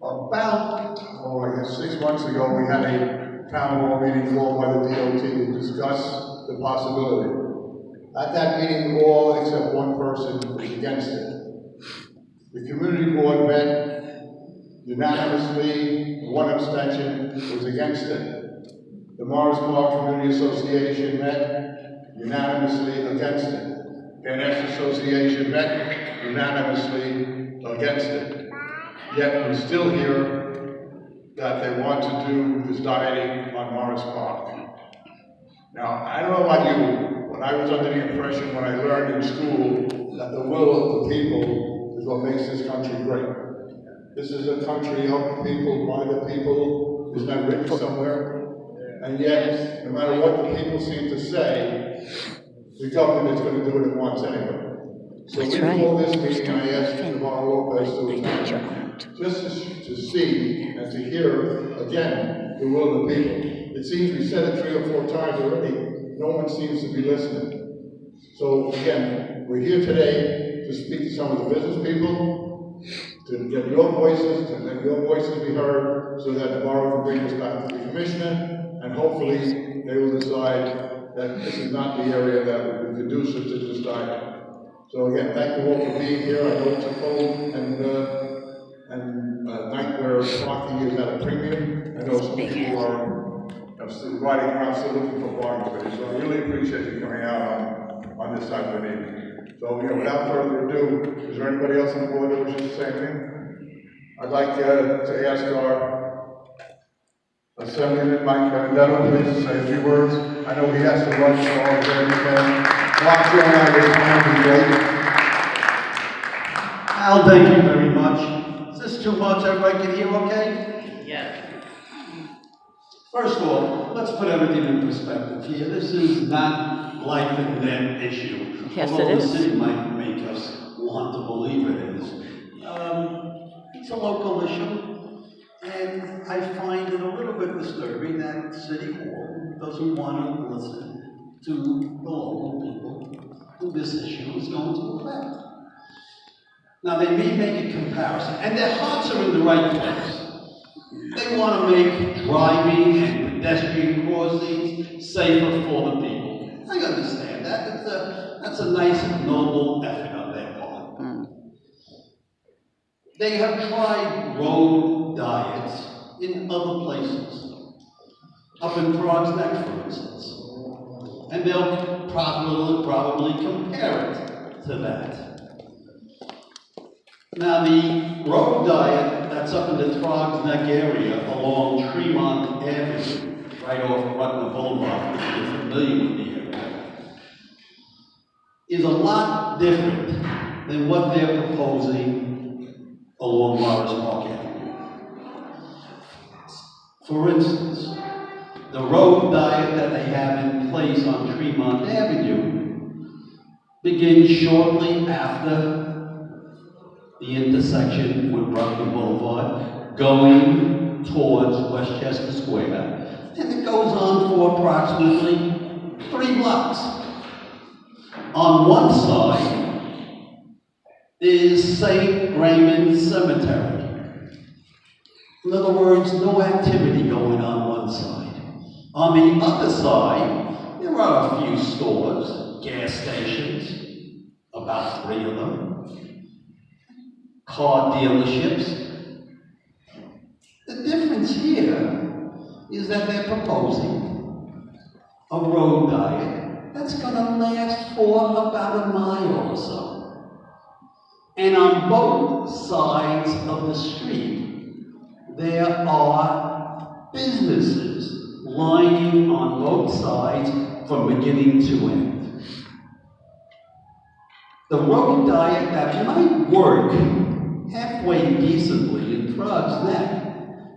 About, I guess 6 months ago, we had a town hall meeting called by the DOT to discuss the possibility. At that meeting, all except one person was against it. The community board met unanimously, one abstention was against it. The Morris Park Community Association met unanimously against it. The NS Association met unanimously against it. Yet we still hear that they want to do this dieting on Morris Park. Now, I don't know about you, but I was under the impression when I learned in school that the will of the people is what makes this country great. This is a country of the people, by the people. Isn't that written somewhere? And yet, no matter what the people seem to say, the government is going to do what it wants anyway. So before this meeting, I asked Navarro Lopez to attend, just to see and to hear again the will of the people. It seems we said it 3 or 4 times already. No one seems to be listening. So again, we're here today to speak to some of the business people, to get your voices, to let your voices be heard, so that tomorrow can bring us back to the commissioner, and hopefully they will decide that this is not the area that would be conducive to this diet. So again, thank you all for being here. I know it's a cold and night where parking is at a premium. I know some people are still riding around, still looking for parking space. So I really appreciate you coming out on this type of an evening. So without further ado, is there anybody else on the board that wishes to say anything? I'd like to ask our Assemblyman Mike Benedetto, please, to say a few words. I know he has to run, so I'll do everything. Al, thank you very much. Is this too much? Everybody can hear okay? Yes. First of all, let's put everything in perspective here. This is not life and death issue. Yes, although it the is. city might make us want to believe it is. It's a local issue, and I find it a little bit disturbing that City Hall doesn't want to listen to the local people who this issue is going to affect. Now, they may make a comparison, and their hearts are in the right place. They want to make driving and pedestrian crossings safer for the people. I understand that. That's a nice and noble effort on their part. They have tried road diets in other places, up in Frog's Neck, for instance. And they'll probably compare it to that. Now, the road diet that's up in the Frog's Neck area along Tremont Avenue, right off Rutland Boulevard, if you're familiar with the area, is a lot different than what they're proposing along Morris Park Avenue. For instance, the road diet that they have in place on Tremont Avenue begins shortly after the intersection with Rutland Boulevard, going towards Westchester Square, and it goes on for approximately 3 blocks. On one side is St. Raymond Cemetery. In other words, no activity going on one side. On the other side, there are a few stores, gas stations, about 3 of them, car dealerships. The difference here is that they're proposing a road diet that's going to last for about a mile or so. And on both sides of the street, there are businesses lining on both sides from beginning to end. The road diet that might work halfway decently in Frog's Neck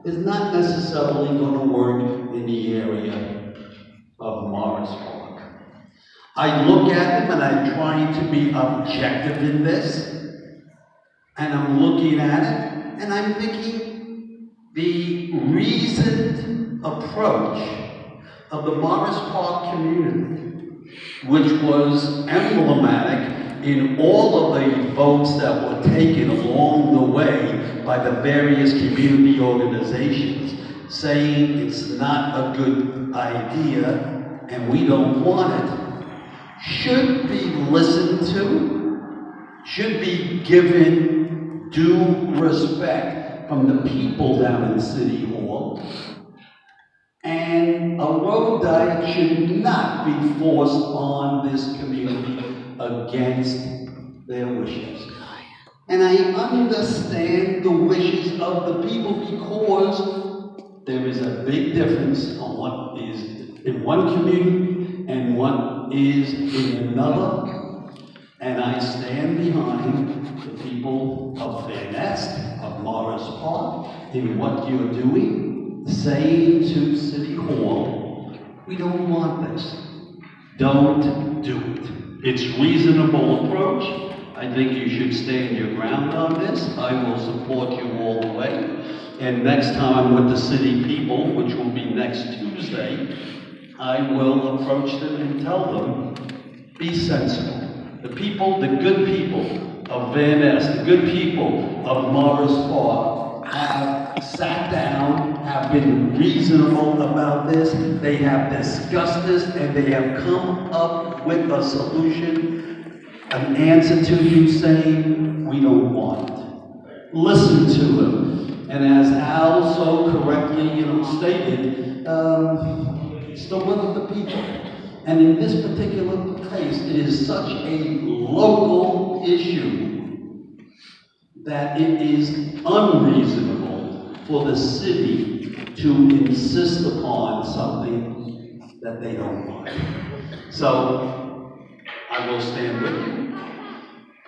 is not necessarily going to work in the area of Morris Park. I look at them and I'm trying to be objective in this, and I'm looking at it and I'm thinking the reasoned approach of the Morris Park community, which was emblematic in all of the votes that were taken along the way by the various community organizations, saying it's not a good idea and we don't want it, should be listened to, should be given due respect from the people down in City Hall. And a road diet should not be forced on this community against their wishes. And I understand the wishes of the people because there is a big difference on what is in one community and what is in another. And I stand behind the people of Van Nest, of Morris Park, in what you're doing, saying to City Hall, we don't want this. Don't do it. It's a reasonable approach. I think you should stand your ground on this. I will support you all the way. And next time with the city people, which will be next Tuesday, I will approach them and tell them, be sensible. The people, the good people of Van Nest, the good people of Morris Park have sat down, have been reasonable about this. They have discussed this, and they have come up with a solution, an answer to you saying, we don't want it. Listen to them. And as Al so correctly, stated, it's the will of the people. And in this particular case, it is such a local issue that it is unreasonable for the city to insist upon something that they don't want. So, I will stand with you.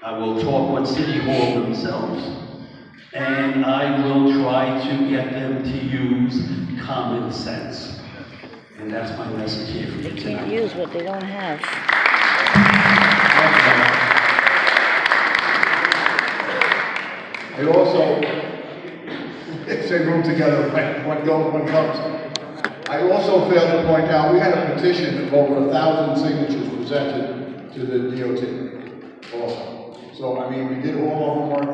I will talk with City Hall themselves, and I will try to get them to use common sense. And that's my message here for you tonight. They can't use what they don't have. I also, say room together, one goes, one comes. I also failed to point out, we had a petition of over 1,000 signatures presented to the DOT also. So, I mean, we did all our homework,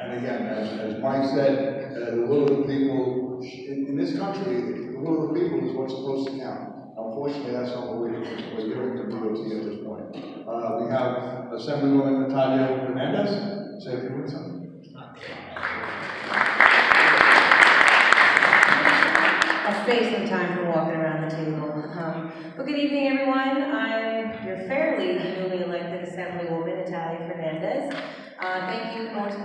and again, as Mike said, the will of the people, in this country, the will of the people is what's supposed to count. Unfortunately, that's not what we're hearing from DOT at this point. We have Assemblywoman Natalia Fernandez. Say a few words. I'll save some time for walking around the table. Well, good evening, everyone. I'm your fairly newly elected Assemblywoman Natalia Fernandez. Thank you, Morris.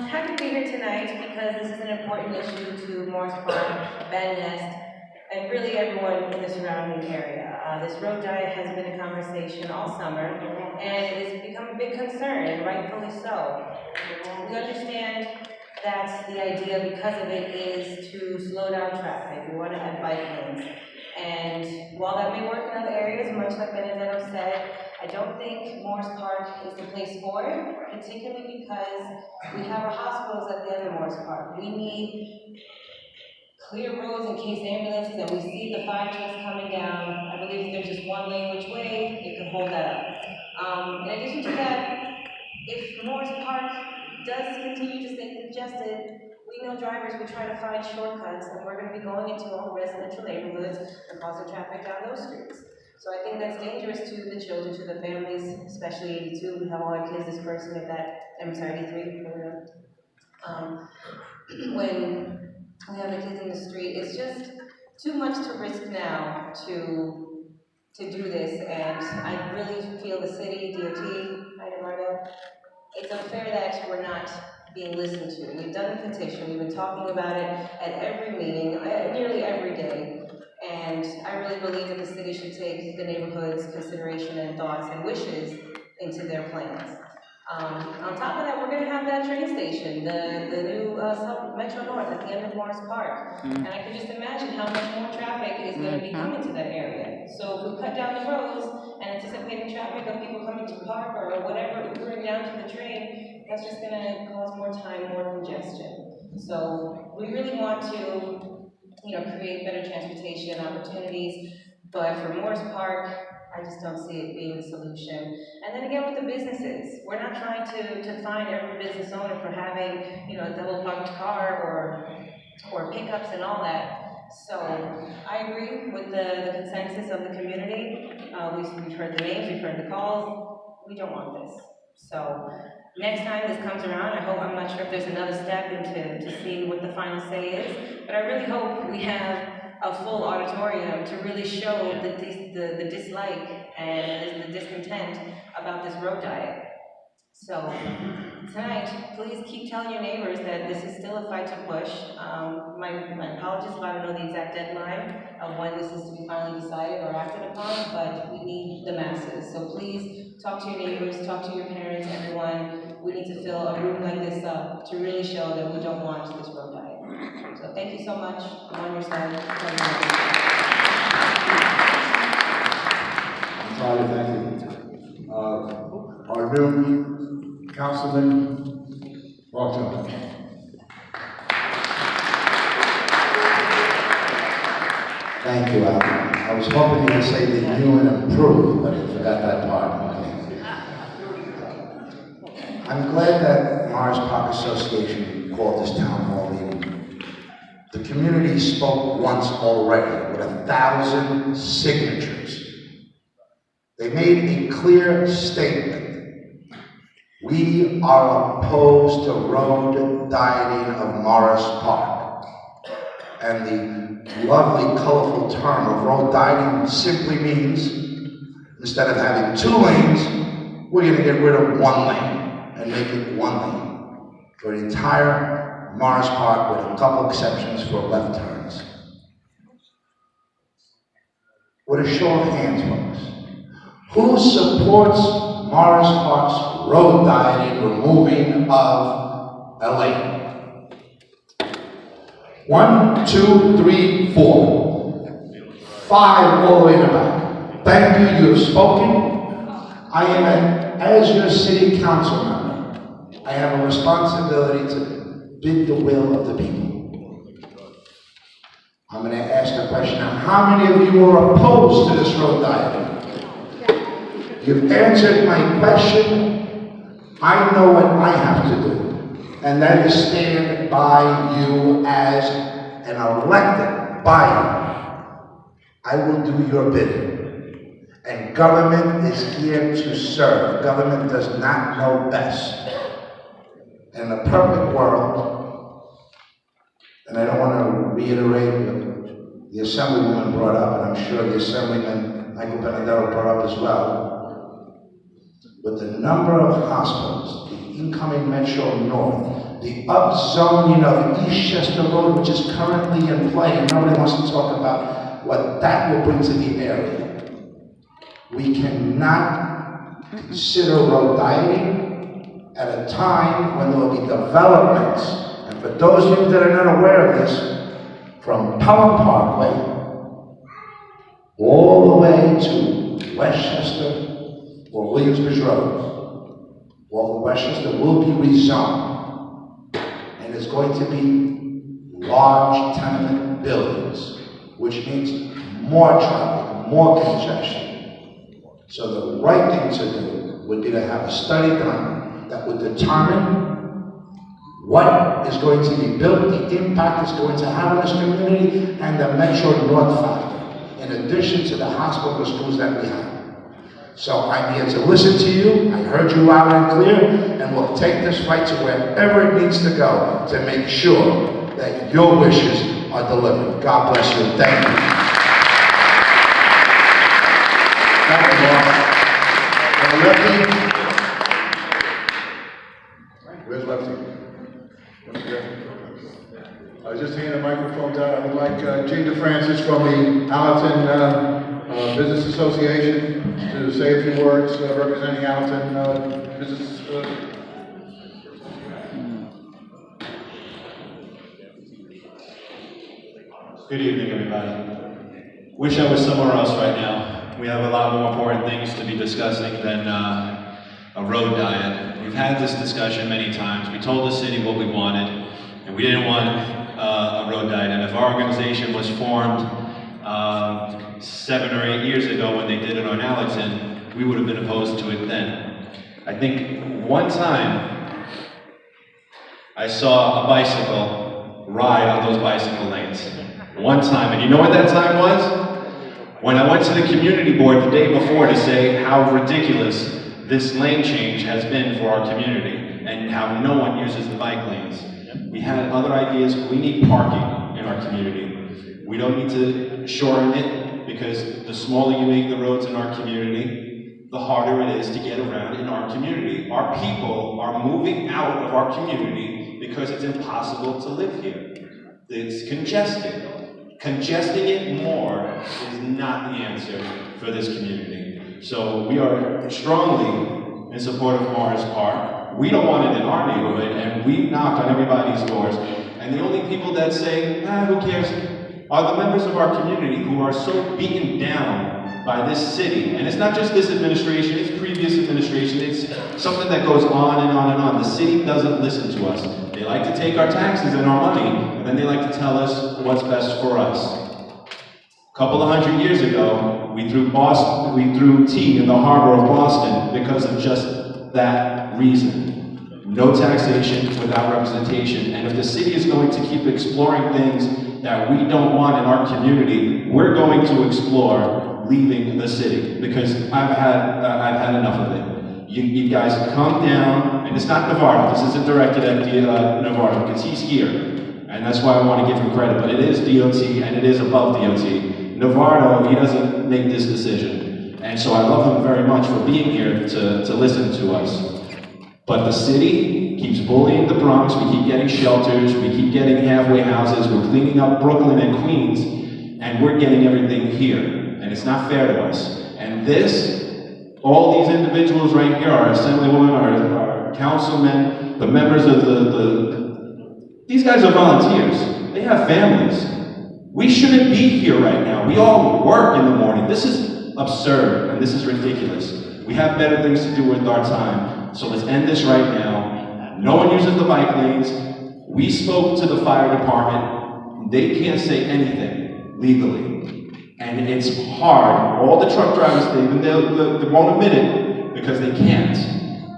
Happy to be here tonight because this is an important issue to Morris Park, Van Nest, and really everyone in the surrounding area. This road diet has been a conversation all summer, and it has become a big concern, and rightfully so. We understand that the idea, because of it, is to slow down traffic. We want to have bike lanes. And while that may work in other areas, much like Benedetto said, I don't think Morris Park is the place for it, particularly because we have our hospitals at the end of Morris Park. We need clear roads in case ambulances, and we see the fire trucks coming down. I believe if there's just one lane which way, it could hold that up. In addition to that, if Morris Park does continue to stay congested, we know drivers will try to find shortcuts, and we're going to be going into all residential neighborhoods and causing traffic down those streets. So I think that's dangerous to the children, to the families, especially 82. We have all our kids dispersing at that, 83. When we have the kids in the street, it's just too much to risk now to do this, and I really feel the city, DOT, Eduardo, it's unfair that we're not being listened to. We've done a petition, we've been talking about it at every meeting, nearly every day, and I really believe that the city should take the neighborhood's consideration and thoughts and wishes into their plans. On top of that, we're going to have that train station, the new Metro North at the end of Morris Park. And I can just imagine how much more traffic is going to be coming to that area. So if we cut down the roads and anticipating traffic of people coming to park or whatever, Ubering down to the train, that's just going to cause more time, more congestion. So we really want to, create better transportation opportunities. But for Morris Park, I just don't see it being the solution. And then again with the businesses, we're not trying to fine every business owner for having, you know, a double parked car or pickups and all that. So I agree with the consensus of the community. We've heard the names, we've heard the calls. We don't want this. So next time this comes around, I'm not sure if there's another step to see what the final say is, but I really hope we have a full auditorium to really show the dislike and the discontent about this road diet. So tonight, please keep telling your neighbors that this is still a fight to push. My apologies if I don't know the exact deadline of when this is to be finally decided or acted upon, but we need the masses. So please talk to your neighbors, talk to your parents, everyone. We need to fill a room like this up to really show that we don't want this road diet. So thank you so much. I'm on your side. Natalia, thank you. Our new Councilman Barton. Thank you, Al. I was hoping you would say that you and improve, but I forgot that part. I'm glad that Morris Park Association called this town hall meeting. The community spoke once already with 1,000 signatures. They made a clear statement. We are opposed to road dieting of Morris Park. And the lovely, colorful term of road dieting simply means, instead of having 2 lanes, we're going to get rid of 1 lane and make it 1 lane for the entire Morris Park, with a couple exceptions for left turns. With a show of hands, folks, who supports Morris Park's road dieting, removing of a lane? 1, 2, 3, 4. 5 all the way in the back. Thank you, you have spoken. I am, as your city council member, I have a responsibility to bid the will of the people. I'm going to ask a question now. How many of you are opposed to this road dieting? You've answered my question. I know what I have to do, and that is stand by you as an elected body. I will do your bidding. And government is here to serve. Government does not know best. In a perfect world, and I don't want to reiterate what the Assemblywoman brought up, and I'm sure the Assemblyman Michael Benedetto brought up as well, with the number of hospitals, the incoming Metro North, the upzoning of Eastchester Road, which is currently in play, and nobody wants to talk about what that will bring to the area. We cannot consider road dieting at a time when there will be developments. And for those of you that are not aware of this, from Pelham Parkway all the way to Westchester or Williamsbridge Road, all of Westchester will be rezoned. And it's going to be large tenement buildings, which means more traffic, more congestion. So the right thing to do would be to have a study done that would determine what is going to be built, the impact it's going to have on this community, and the Metro North factor, in addition to the hospital and schools that we have. So I'm here to listen to you. I heard you loud and clear, and we'll take this fight to wherever it needs to go to make sure that your wishes are delivered. God bless you. Thank you. Thank you, Mark. Where's Lefty? I just handed the microphone down. I would like Gene DeFrancis from the Allerton Business Association to say a few words representing Allerton Business. Good evening, everybody. Wish I was somewhere else right now. We have a lot more important things to be discussing than a road diet. We've had this discussion many times. We told the city what we wanted, and we didn't want a road diet. And if our organization was formed 7 or 8 years ago when they did it on Allerton, we would have been opposed to it then. I think one time I saw a bicycle ride on those bicycle lanes. One time, and you know what that time was? When I went to the community board the day before to say how ridiculous this lane change has been for our community and how no one uses the bike lanes. We had other ideas. We need parking in our community. We don't need to shorten it because the smaller you make the roads in our community, the harder it is to get around in our community. Our people are moving out of our community because it's impossible to live here. It's congested. Congesting it more is not the answer for this community. So we are strongly in support of Morris Park. We don't want it in our neighborhood, and we've knocked on everybody's doors. And the only people that say, who cares, are the members of our community who are so beaten down by this city. And it's not just this administration, it's previous administration. It's something that goes on and on and on. The city doesn't listen to us. They like to take our taxes and our money, and then they like to tell us what's best for us. A couple of 100 years ago, we threw tea in the harbor of Boston because of just that reason. No taxation without representation. And if the city is going to keep exploring things that we don't want in our community, we're going to explore leaving the city because I've had enough of it. You guys come down, and it's not Navarro. This isn't directed at Navarro because he's here, and that's why I want to give him credit. But it is DOT, and it is above DOT. Navarro, he doesn't make this decision, and so I love him very much for being here to listen to us. But the city keeps bullying the Bronx. We keep getting shelters. We keep getting halfway houses. We're cleaning up Brooklyn and Queens, and we're getting everything here, and it's not fair to us. And all these individuals right here, our assemblywoman, our councilmen, the members of these guys are volunteers. They have families. We shouldn't be here right now. We all work in the morning. This is absurd, and this is ridiculous. We have better things to do with our time, so let's end this right now. No one uses the bike lanes. We spoke to the fire department. They can't say anything legally. And it's hard. All the truck drivers, they won't admit it because they can't.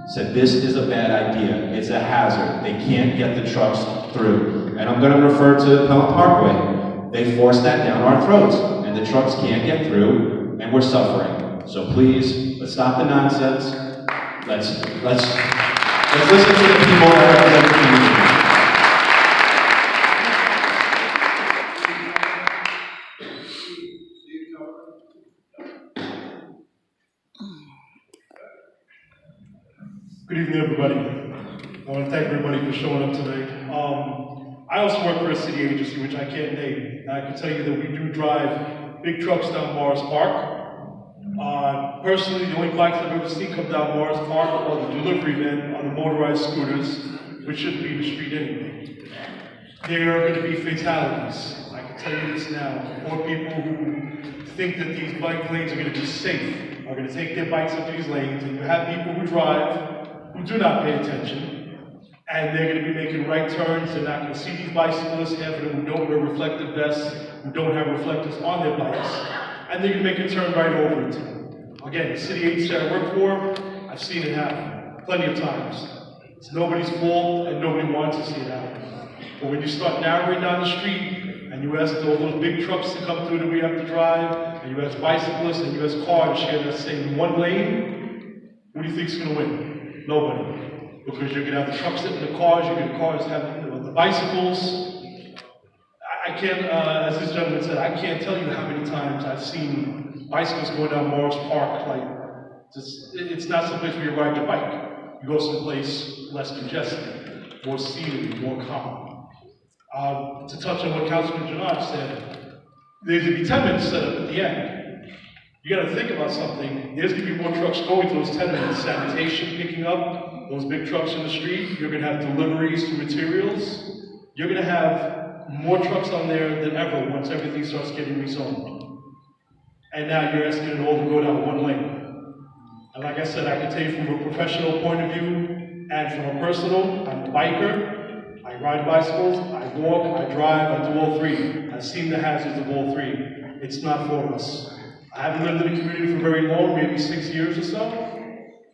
Said this is a bad idea. It's a hazard. They can't get the trucks through. And I'm going to refer to Pelham Parkway. They force that down our throats, and the trucks can't get through, and we're suffering. So please, let's stop the nonsense. Let's listen to the people that represent the community. Good evening, everybody. I want to thank everybody for showing up tonight. I also work for a city agency, which I can't name. And I can tell you that we do drive big trucks down Morris Park. Personally, the only bikes I've ever seen come down Morris Park are the delivery men on the motorized scooters, which shouldn't be in the street anyway. There are going to be fatalities. I can tell you this now. More people who think that these bike lanes are going to be safe are going to take their bikes up these lanes, and you have people who drive who do not pay attention, and they're going to be making right turns. They're not going to see these bicyclists, half of them who don't wear reflective vests, who don't have reflectors on their bikes, and they're going to make a turn right over into them. Again, the city agency I work for, I've seen it happen plenty of times. It's nobody's fault, and nobody wants to see it happen. But when you start narrowing down the street, and you ask all those big trucks to come through that we have to drive, and you ask bicyclists, and you ask cars share that same one lane, who do you think's going to win? Nobody. Because you're going to have the trucks sitting in the cars, you're going to have cars having the bicycles. I can't, as this gentleman said, I can't tell you how many times I've seen bicycles going down Morris Park. Like, it's not someplace where you ride your bike. You go someplace less congested, more scenery, more calm. To touch on what Councilman Janard said, there's going to be 10 minutes set up at the end. You got to think about something. There's going to be more trucks going to those 10 minutes. Sanitation picking up, those big trucks in the street. You're going to have deliveries for materials. You're going to have more trucks on there than ever once everything starts getting rezoned. And now you're asking it all to go down one lane. And like I said, I can tell you from a professional point of view and from a personal, I'm a biker. I ride bicycles, I walk, I drive, I do all three. I've seen the hazards of all three. It's not for us. I haven't lived in the community for very long, maybe 6 years or so,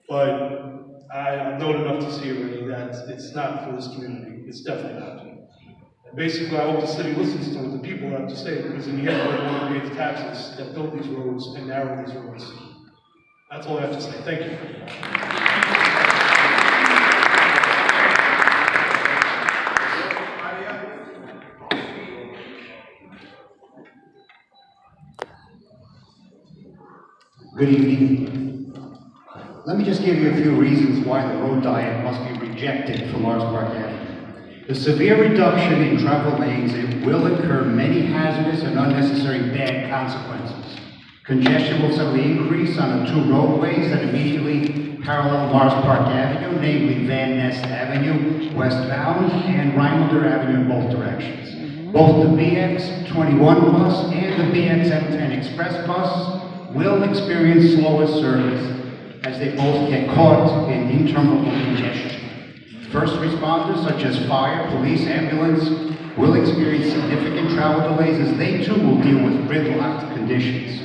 but I've known enough to see already that it's not for this community. It's definitely not. And basically, I hope the city listens to what the people have to say, because in the end, they want to pay the taxes that build these roads and narrow these roads. That's all I have to say. Thank you. Good evening. Let me just give you a few reasons why the road diet must be rejected for Morris Park Avenue. The severe reduction in travel lanes, it will incur many hazardous and unnecessary bad consequences. Congestion will suddenly increase on the two roadways that immediately parallel Morris Park Avenue, namely Van Ness Avenue westbound and Rhinelander Avenue in both directions. Both the BX21 bus and the BX-M10 Express bus will experience slower service as they both get caught in interminable congestion. First responders such as fire, police, ambulance will experience significant travel delays as they too will deal with gridlocked conditions.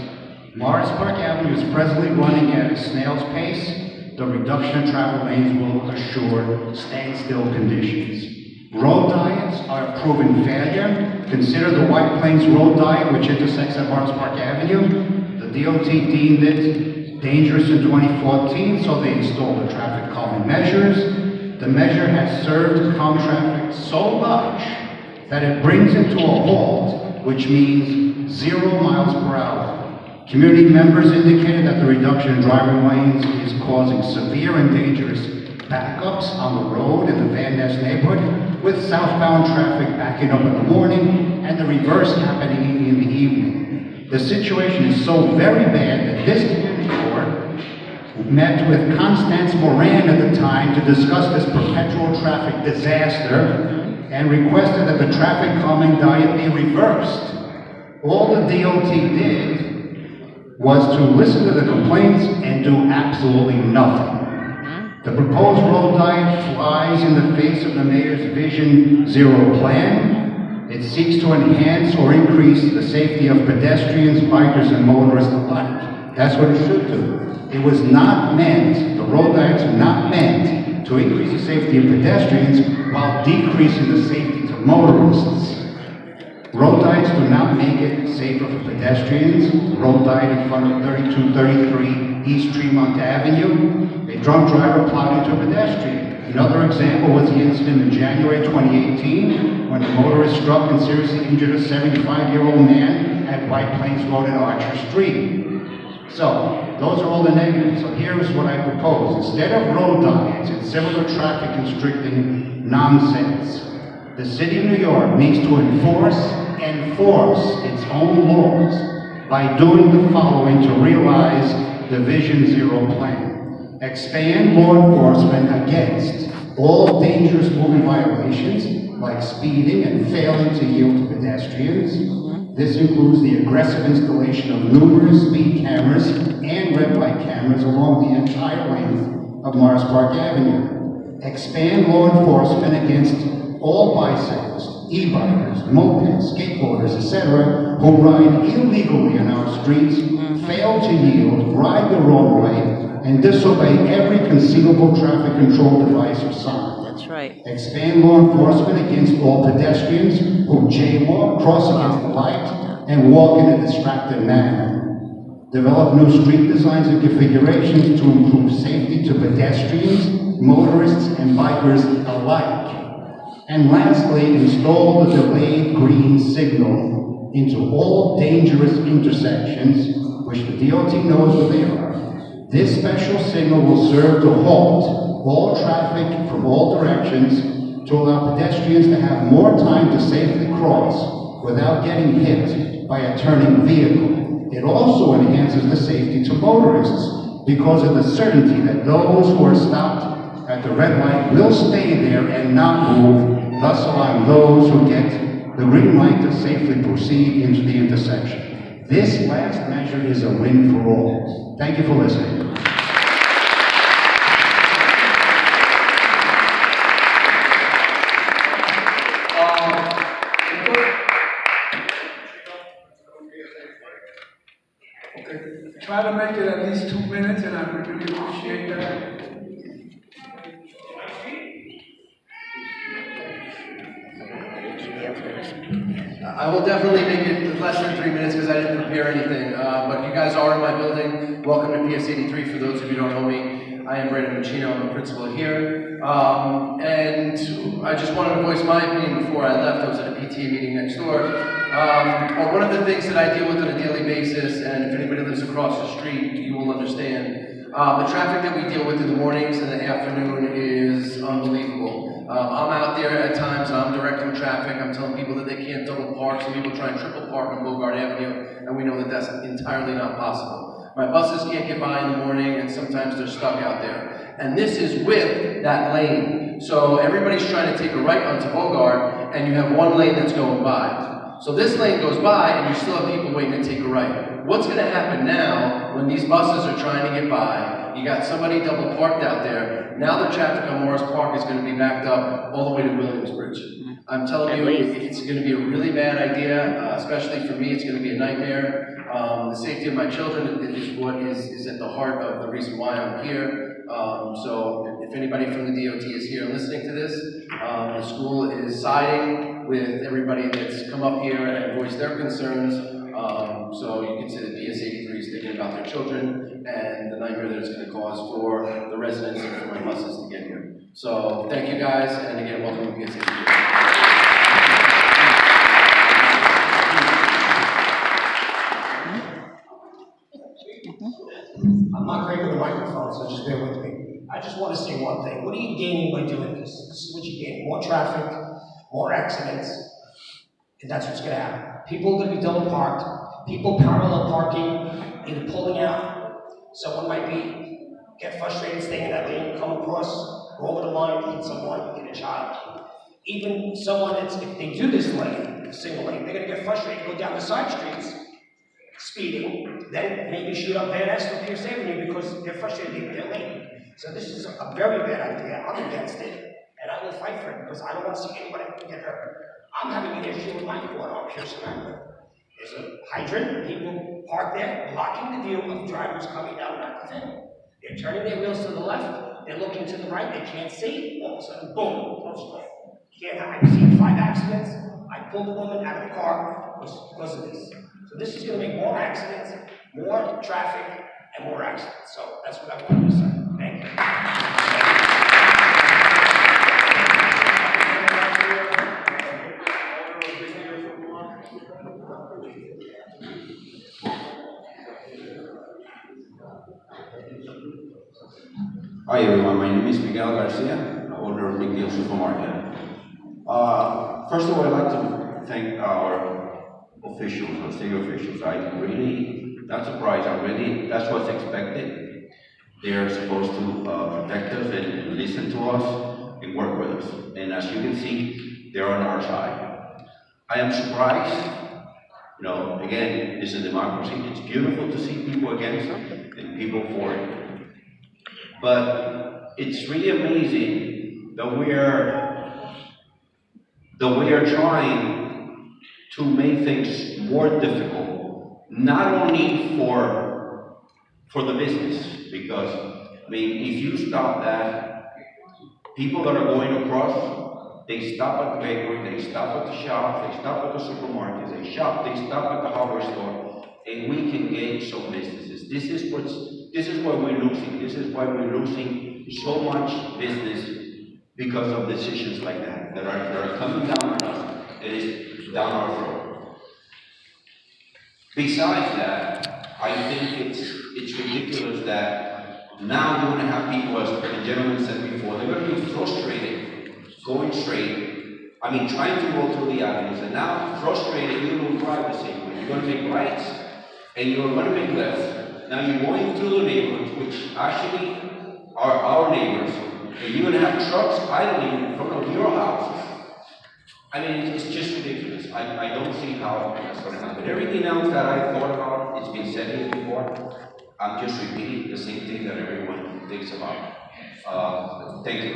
Morris Park Avenue is presently running at a snail's pace. The reduction of travel lanes will assure standstill conditions. Road diets are a proven failure. Consider the White Plains Road Diet, which intersects at Morris Park Avenue. The DOT deemed it dangerous in 2014, so they installed the traffic calming measures. The measure has served to calm traffic so much that it brings it to a halt, which means 0 miles per hour. Community members indicated that the reduction in driving lanes is causing severe and dangerous backups on the road in the Van Ness neighborhood, with southbound traffic backing up in the morning and the reverse happening in the evening. The situation is so very bad that this community court met with Constance Moran at the time to discuss this perpetual traffic disaster and requested that the traffic calming diet be reversed. All the DOT did was to listen to the complaints and do absolutely nothing. The proposed road diet flies in the face of the mayor's Vision Zero plan. It seeks to enhance or increase the safety of pedestrians, bikers, and motorists alike. That's what it should do. It was not meant, the road diets are not meant to increase the safety of pedestrians while decreasing the safety to motorists. Road diets do not make it safer for pedestrians. Road diet in front of 3233 East Tremont Avenue. A drunk driver plowed into a pedestrian. Another example was the incident in January 2018 when a motorist struck and seriously injured a 75-year-old man at White Plains Road and Archer Street. So, those are all the negatives. So here's what I propose. Instead of road diets and similar traffic constricting nonsense, the city of New York needs to enforce its own laws by doing the following to realize the Vision Zero plan. Expand law enforcement against all dangerous moving violations like speeding and failing to yield to pedestrians. This includes the aggressive installation of numerous speed cameras and red light cameras along the entire length of Morris Park Avenue. Expand law enforcement against all bicyclists, e-bikers, mopeds, skateboarders, etc., who ride illegally on our streets, fail to yield, ride the wrong way, and disobey every conceivable traffic control device or sign. That's right. Expand law enforcement against all pedestrians who jaywalk, cross against the light, and walk in a distracted manner. Develop new street designs and configurations to improve safety to pedestrians, motorists, and bikers alike. And lastly, install the delayed green signal into all dangerous intersections, which the DOT knows where they are. This special signal will serve to halt all traffic from all directions to allow pedestrians to have more time to safely cross without getting hit by a turning vehicle. It also enhances the safety to motorists because of the certainty that those who are stopped at the red light will stay there and not move, thus allowing those who get the green light to safely proceed into the intersection. This last measure is a win for all. Thank you for listening. Okay. Try to make it at least 2 minutes, and I really appreciate that. I will definitely make it less than 3 minutes because I didn't prepare anything. But you guys are in my building. Welcome to PS 83. For those of you who don't know me, I am Brandon Machino. I'm the principal here. And I just wanted to voice my opinion before I left. I was at a PTA meeting next door. But one of the things that I deal with on a daily basis, and if anybody lives across the street, you will understand, the traffic that we deal with in the mornings and the afternoon is unbelievable. I'm out there at times, I'm directing traffic, I'm telling people that they can't double park, some people try and triple park on Bogart Avenue, and we know that that's entirely not possible. My buses can't get by in the morning, and sometimes they're stuck out there. And this is with that lane. So everybody's trying to take a right onto Bogart, and you have one lane that's going by. So this lane goes by, and you still have people waiting to take a right. What's going to happen now when these buses are trying to get by? You got somebody double parked out there. Now the traffic on Morris Park is going to be backed up all the way to Williamsbridge. I'm telling you, it's going to be a really bad idea, especially for me. It's going to be a nightmare. The safety of my children is what is at the heart of the reason why I'm here. So if anybody from the DOT is here listening to this, the school is siding with everybody that's come up here and voiced their concerns. So you can see that PS 83 is thinking about their children and the nightmare that it's going to cause for the residents and for my buses to get here. So thank you guys, and again, welcome to PS 83. I'm not great with the microphone, so just bear with me. I just want to say one thing. What are you gaining by doing this? This is what you gain. More traffic, more accidents, and that's what's going to happen. People are going to be double parked. People parallel parking, either pulling out. Someone might get frustrated staying in that lane, come across, go over the line, hit someone, hit a child. Even someone if they do this lane, single lane, they're going to get frustrated, go down the side streets, speeding, then maybe shoot up Van Ness or Pierce Avenue because they're frustrated in their lane. So this is a very bad idea. I'm against it, and I will fight for it because I don't want to see anybody get hurt. I'm having an issue with my corner on Pearson Avenue. There's a hydrant, people park there, blocking the view of drivers coming down that thing. They're turning their wheels to the left, they're looking to the right, they can't see, all of a sudden, boom, I've seen 5 accidents. I pulled a woman out of the car because of this. So this is going to make more accidents, more traffic, and more accidents. So that's what I wanted to say. Thank you. Hi everyone, my name is Miguel Garcia, owner of Big Deal Supermarket. First of all, I'd like to thank our officials, our state officials. I'm really not surprised. That's what's expected. They are supposed to protect us and listen to us and work with us. And as you can see, they're on our side. I am surprised. Again, it's a democracy. It's beautiful to see people against it and people for it. But it's really amazing that we are trying to make things more difficult, not only for the business, because if you stop that, people that are going across, they stop at the bakery, they stop at the shop, they stop at the supermarket, they stop at the hardware store, and we can gain some businesses. This is why we're losing. This is why we're losing so much business because of decisions like that are coming down on us. It is down our throat. Besides that, I think it's ridiculous that now you're going to have people, as the gentleman said before, they're going to be frustrated, going straight. Trying to go through the avenues, and now frustrated, you don't drive the same way. You're going to make rights, and you're going to make lefts. Now you're going through the neighborhoods, which actually are our neighbors, and you're going to have trucks idling in front of your houses. It's just ridiculous. I don't see how that's going to happen. Everything else that I thought about, it's been said here before. I'm just repeating the same thing that everyone thinks about. Thank you.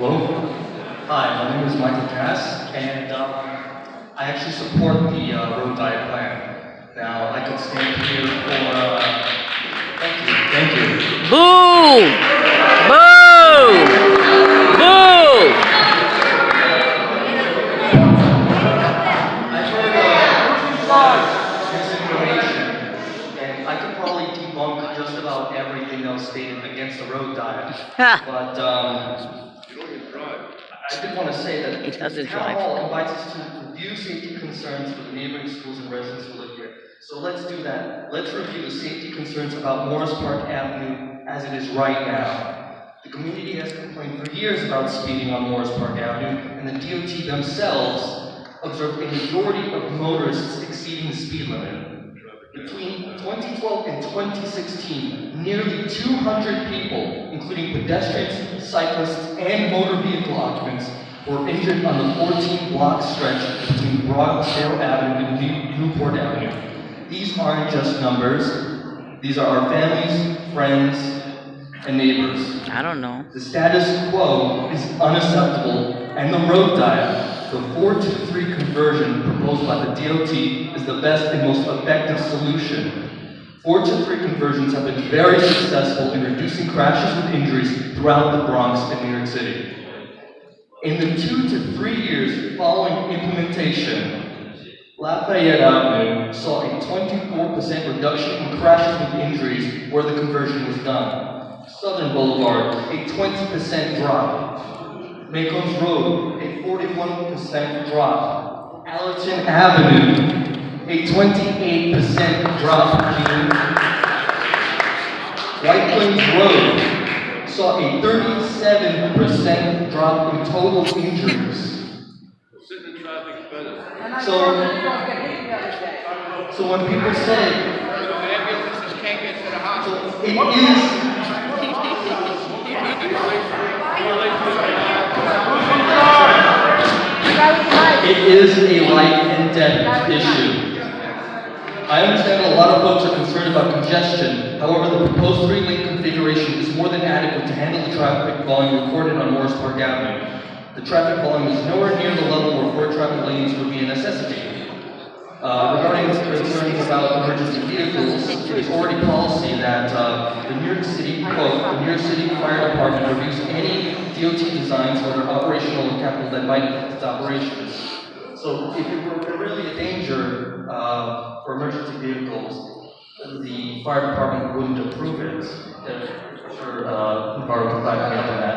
Hello? Hi, my name is Michael Cass, and I actually support the road diet plan. Now, I could stand here for, thank you. Boo! Boo! Boo! I've heard misinformation, and I could probably debunk just about everything that was stated against the road diet. But I did want to say that He doesn't Town drive. Hall invites us to review safety concerns for the neighboring schools and residents who live here. So let's do that. Let's review the safety concerns about Morris Park Avenue as it is right now. The community has complained for years about speeding on Morris Park Avenue, and the DOT themselves observed a majority of motorists exceeding the speed limit. Between 2012 and 2016, nearly 200 people, including pedestrians, cyclists, and motor vehicle occupants, were injured on the 14-block stretch between Broadstale Avenue and Newport Avenue. These aren't just numbers. These are our families, friends, and neighbors. I don't know. The status quo is unacceptable, and the road diet, the 4-2-3 conversion proposed by the DOT, is the best and most effective solution. 4-2-3 conversions have been very successful in reducing crashes with injuries throughout the Bronx and New York City. In the 2 to 3 years following implementation, Lafayette Avenue saw a 24% reduction in crashes with injuries where the conversion was done. Southern Boulevard, a 20% drop. Macon's Road, a 41% drop. Allerton Avenue, a 28% drop. White Plains Road saw a 37% drop in total injuries. So when people say, it is a life and death issue. I understand that a lot of folks are concerned about congestion. However, the proposed 3-lane configuration is more than adequate to handle the traffic volume recorded on Morris Park Avenue. The traffic volume is nowhere near the level where 4 traffic lanes would be a necessity. Regarding concerns about emergency vehicles, it is already policy that the New York City, quote, the New York City Fire Department reviews any DOT designs, whether operational or capital, that might affect its operations. So if it were really a danger for emergency vehicles, the fire department wouldn't approve it. I'm sure Barbara can back me up on that.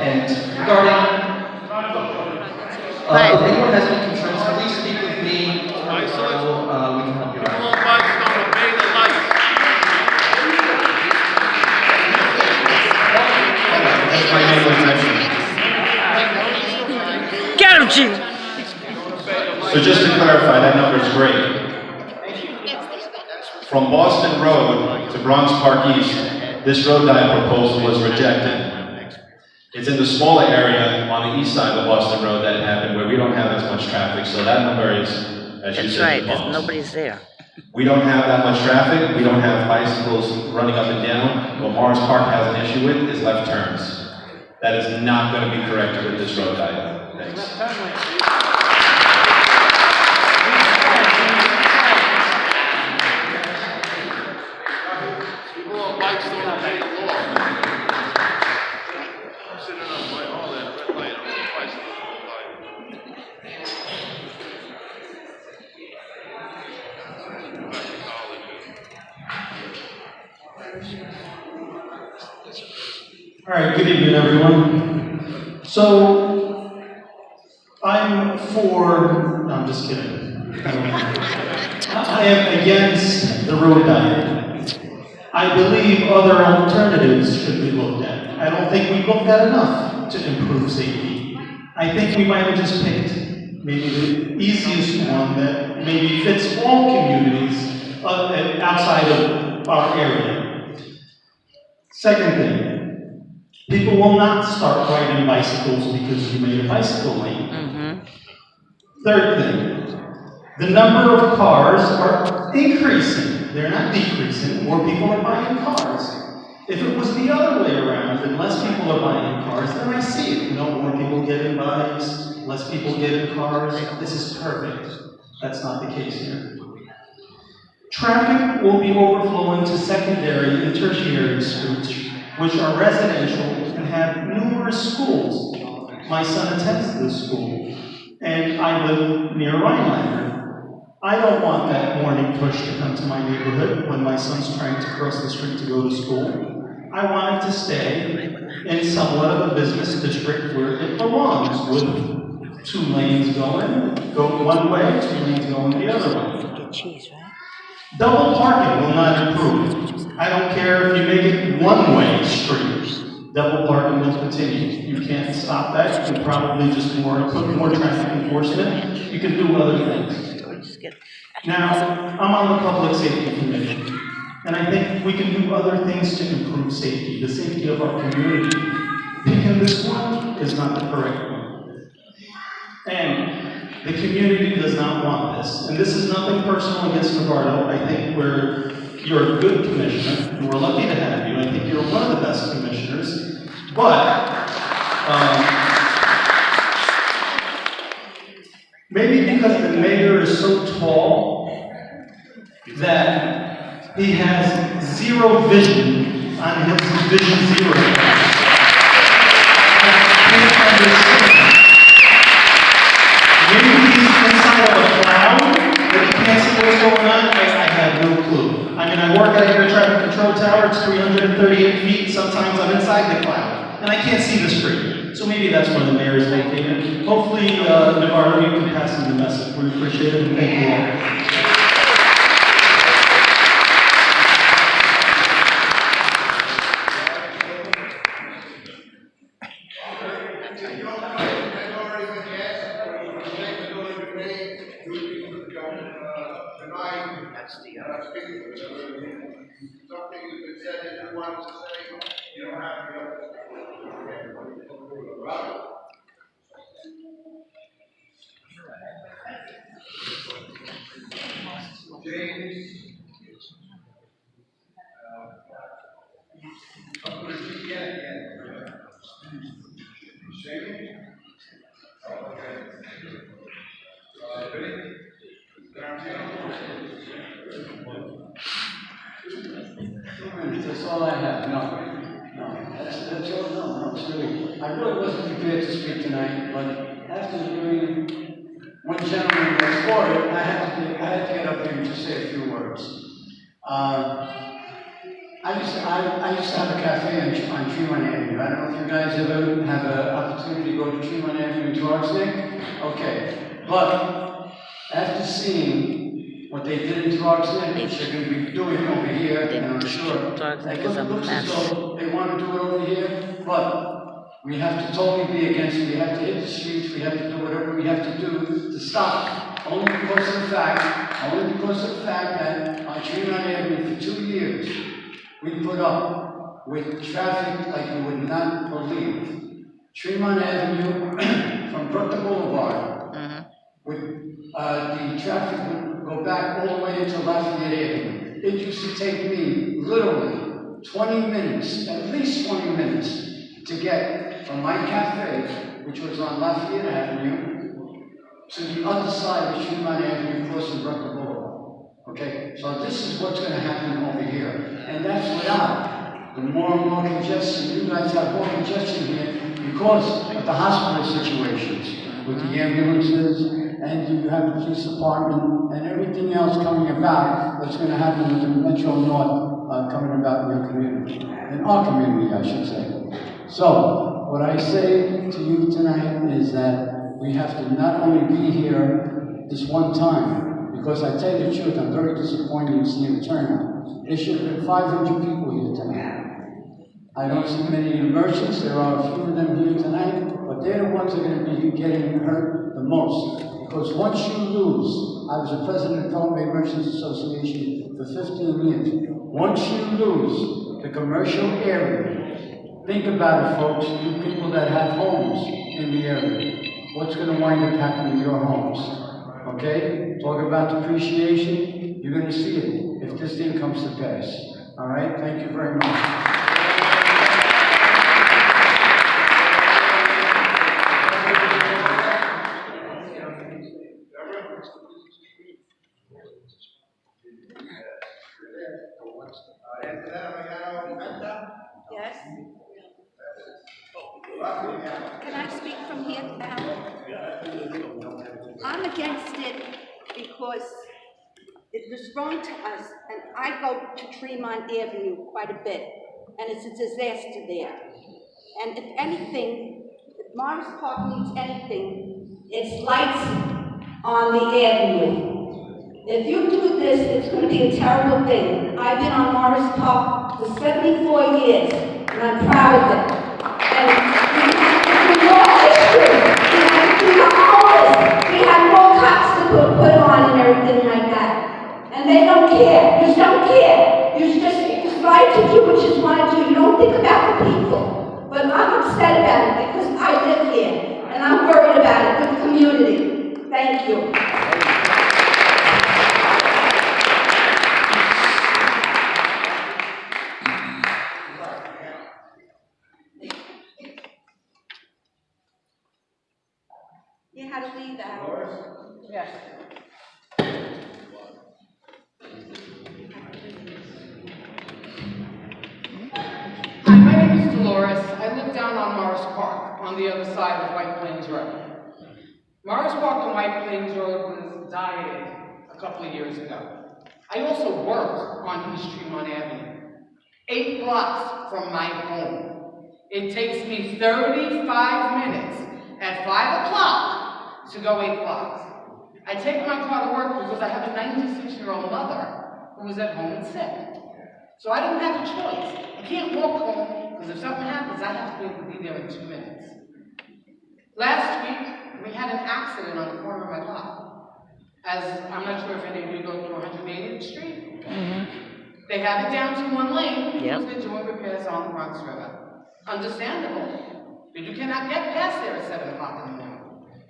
And regarding, if anyone has any concerns, please speak with me. We can help you out. That's my name was mentioned. Get him, Chief! So just to clarify, that number is great. From Boston Road to Bronx Park East, this road diet proposal was rejected. It's in the smaller area on the east side of Boston Road that it happened, where we don't have as much traffic, so that number is, as you That's said, right, false. there's nobody's there. We don't have that much traffic, we don't have bicycles running up and down. What Morris Park has an issue with is left turns. That is not going to be corrected with this road diet. Thanks. All right, good evening, everyone. So, I'm for, no, I'm just kidding. I am against the road diet. I believe other alternatives should be looked at. I don't think we've looked at enough to improve safety. I think we might have just picked maybe the easiest one that maybe fits all communities outside of our area. Second thing, people will not start riding bicycles because you made a bicycle lane. Third thing, the number of cars are increasing. They're not decreasing. More people are buying cars. If it was the other way around, and less people people are buying cars, and I see it. You know, more people get in bikes, less people get in cars. This is perfect. That's not the case here. Traffic will be overflowing to secondary and tertiary streets, which are residential and have numerous schools. My son attends this school, and I live near Rhinelander. I don't want that morning push to come to my neighborhood when my son's trying to cross the street to go to school. I want it to stay in somewhat of a business district where it belongs, with 2 lanes going, go one way, 2 lanes going the other way. Double parking will not improve. I don't care if you make it one-way street. Double parking will continue. You can't stop that. You can probably just put more traffic enforcement. You can do other things. Now, I'm on the Public Safety Committee, and I think we can do other things to improve safety, the safety of our community. Picking this one is not the correct one. And the community does not want this. And this is nothing personal against Navarro. I think you're a good commissioner, and we're lucky to have you. I think you're one of the best commissioners. But maybe because the mayor is so tall that he has zero vision on his Vision Zero. I can't understand. Maybe he's inside of a cloud that he can't see what's going on. I have no clue. I mean, I work at a traffic control tower. It's 338 feet. Sometimes I'm inside the cloud, and I can't see the street. So maybe that's where the mayor is located. Hopefully, Navarro, you can pass him the message. We appreciate it, and thank you all. Something has been said that you wanted to say, you don't have to go. James. I'm going to see again. Shaking? Okay. Ready? That's all I have. That's all. No, it's really. I really wasn't prepared to speak tonight, but after hearing one gentleman was for it, I had to get up here and just say a few words. I used to have a cafe on Tremont Avenue. I don't know if you guys ever have an opportunity to go to Tremont Avenue in Trogsnick. Okay, but after seeing what they did in Trogsnick, which they're going to be doing over here, and I'm sure it looks as though they want to do it over here, but we have to totally be against it. We have to hit the streets. We have to do whatever we have to do to stop. Only because of the fact that on Tremont Avenue for 2 years, we put up with traffic like you would not believe. Tremont Avenue from Brooklyn Boulevard, with the traffic would go back all the way into Lafayette Avenue. It used to take me literally 20 minutes, at least 20 minutes, to get from my cafe, which was on Lafayette Avenue, to the other side of Tremont Avenue, crossing Brooklyn Boulevard. Okay, so this is what's going to happen over here, and that's without the more and more congestion. You guys have more congestion here because of the hospital situations with the ambulances, and you have the police department and everything else coming about that's going to happen with the Metro North coming about in your community, in our community, I should say. So, what I say to you tonight is that we have to not only be here this one time, because I tell you the truth, I'm very disappointed in seeing the turnout. There should have been 500 people here tonight. I don't see many in merchants, there are a few of them here tonight, but they're the ones that are going to be getting hurt the most. Because once you lose, I was the president of Pelham Bay Merchants Association for 15 years. Once you lose the commercial area, think about it, folks, you people that have homes in the area. What's going to wind up happening to your homes? Okay? Talk about depreciation, you're going to see it if this thing comes to pass. All right? Thank you very much. Can I speak from here now? I'm against it because it was wrong to us, and I go to Tremont Avenue quite a bit, and it's a disaster there. And if anything, if Morris Park needs anything, it's lights on the avenue. If you do this, it's going to be a terrible thing. I've been on Morris Park for 74 years, and I'm proud of it. And we have history. We have homeless. We have more cops to put on and everything like that. And they don't care. You just don't care. You just decide to do what you want to do. You don't think about the people. But I'm upset about it because I live here, and I'm worried about it with the community. Thank you. You had to leave that. Yes. Hi, my name is Dolores. I live down on Morris Park, on the other side of White Plains Road. Morris Park and White Plains Road was dieted a couple of years ago. I also work on East Tremont Avenue, 8 blocks from my home. It takes me 35 minutes at 5 o'clock to go 8 blocks. I take my car to work because I have a 96-year-old mother who is at home and sick. So I don't have a choice. I can't walk home because if something happens, I have to be able to be there in 2 minutes. Last week, we had an accident on the corner of my block. As I'm not sure if any of you go to 180th Street. They have it down to 1 lane because they're doing repairs on the Bronx River. Understandable, but you cannot get past there at 7 o'clock in the morning.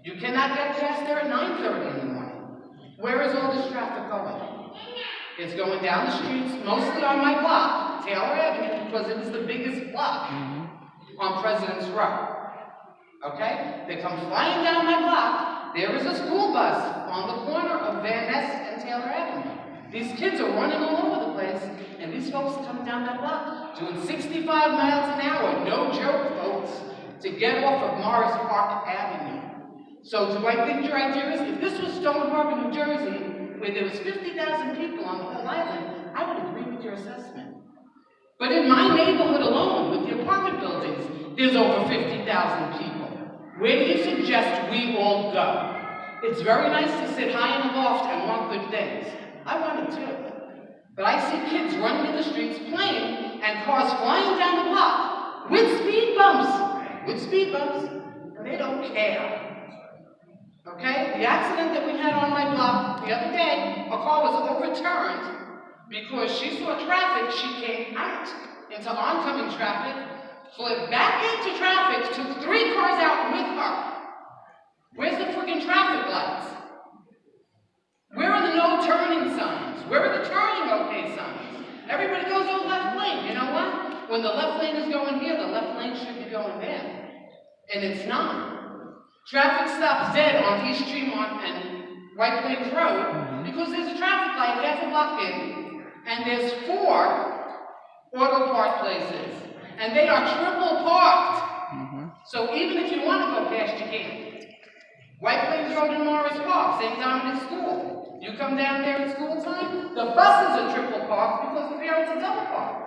You cannot get past there at 9:30 in the morning. Where is all this traffic going? It's going down the streets, mostly on my block, Taylor Avenue, because it is the biggest block on President's Row. Okay? They come flying down my block. There is a school bus on the corner of Van Ness and Taylor Avenue. These kids are running all over the place, and these folks are coming down that block doing 65 miles an hour, no joke, folks, to get off of Morris Park Avenue. So do I think your idea is, if this was Stone Harbor, New Jersey, where there was 50,000 people on the whole island, I would agree with your assessment. But in my neighborhood alone, with the apartment buildings, there's over 50,000 people. Where do you suggest we all go? It's very nice to sit high in the loft and want good things. I want it too. But I see kids running in the streets playing and cars flying down the block with speed bumps, and they don't care. Okay? The accident that we had on my block the other day, a car was overturned because she saw traffic, she came out into oncoming traffic, flipped back into traffic, took 3 cars out with her. Where's the freaking traffic lights? Where are the no turning signs? Where are the turning okay signs? Everybody goes to the left lane. You know what? When the left lane is going here, the left lane should be going there. And it's not. Traffic stops dead on East Tremont and White Plains Road because there's a traffic light half a block in, and there's 4 auto park places, and they are triple parked. So even if you want to go past, you can't. White Plains Road in Morris Park, St. Dominic's School. You come down there at school time, the buses are triple parked because the parents are double parked.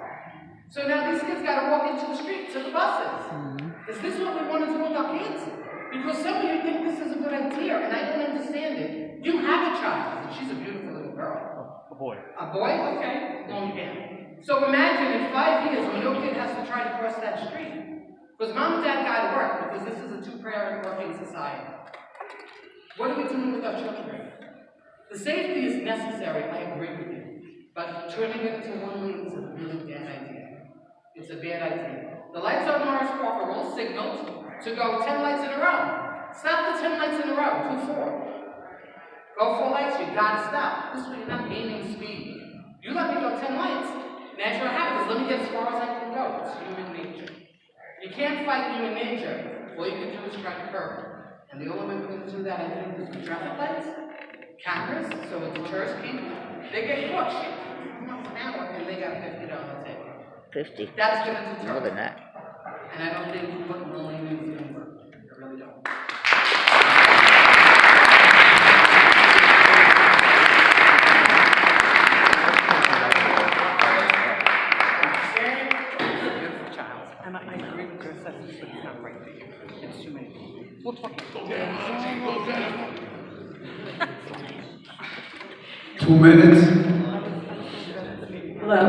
So now these kids got to walk into the street to the buses. Is this what we want to do with our kids? Because some of you think this is a good idea, and I don't understand it. You have a child, and she's a beautiful little girl. A boy. A boy? Okay. No, you can't. So imagine in 5 years when your kid has to try to cross that street. Because mom and dad got to work, because this is a 2-parent working society. What are we doing with our children? The safety is necessary, I agree with you. But turning it into 1 lane is a really bad idea. It's a bad idea. The lights on Morris Park are all signaled to go 10 lights in a row. Stop the 10 lights in a row, do 4. Go 4 lights, you gotta stop. This way you're not gaining speed. You let me go 10 lights, natural habit is let me get as far as I can go. It's human nature. You can't fight human nature. All you can do is try to curb. And the only way we're going to do that, I think, is with traffic lights, cameras, so it deters people. They get pushed miles an hour, and they got $50 ticket. 50. That's going to deter. More than that. and I don't think putting more lane in is gonna work. I really don't. I agree with your assessment, but it's not right for you. It's too many people. We'll talk. 2 minutes. Hello.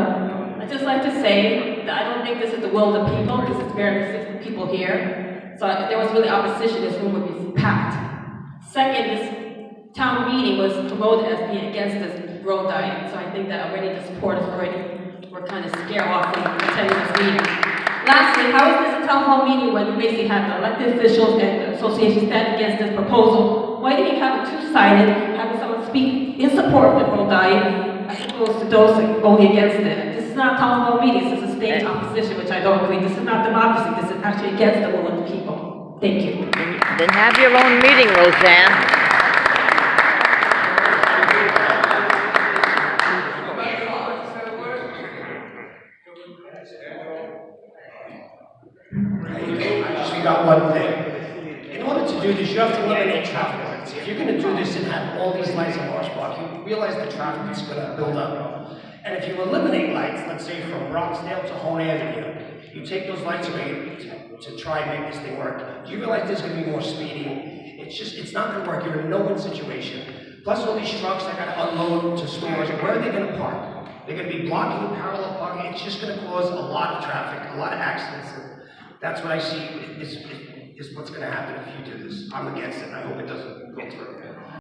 I'd just like to say that I don't think this is the will of the people, because it's barely 60 people here. So if there was really opposition, this room would be packed. Second, this town meeting was promoted as being against this road diet, so I think that already the supporters were kind of scared off from attending this meeting. Lastly, how is this a town hall meeting when you basically have the elected officials and the association stand against this proposal? Why didn't you have it two-sided, having someone speak in support of the road diet, as opposed to those only against it? This is not a town hall meeting, this is a stage opposition, which I don't agree. This is not democracy, this is actually against the will of the people. Thank you. Then have your own meeting, Roseanne. I got one thing. In order to do this, you have to eliminate traffic lights. If you're gonna do this and have all these lights on Marsh Park, you realize the traffic is gonna build up. And if you eliminate lights, let's say from Roxdale to Hone Avenue, you take those lights away to try and make this thing work, do you realize there's gonna be more speeding? It's not gonna work. You're in a no-win situation. Plus all these trucks that gotta unload to stores, where are they gonna park? They're gonna be blocking parallel parking. It's just gonna cause a lot of traffic, a lot of accidents. That's what I see is what's gonna happen if you do this. I'm against it, and I hope it doesn't go through.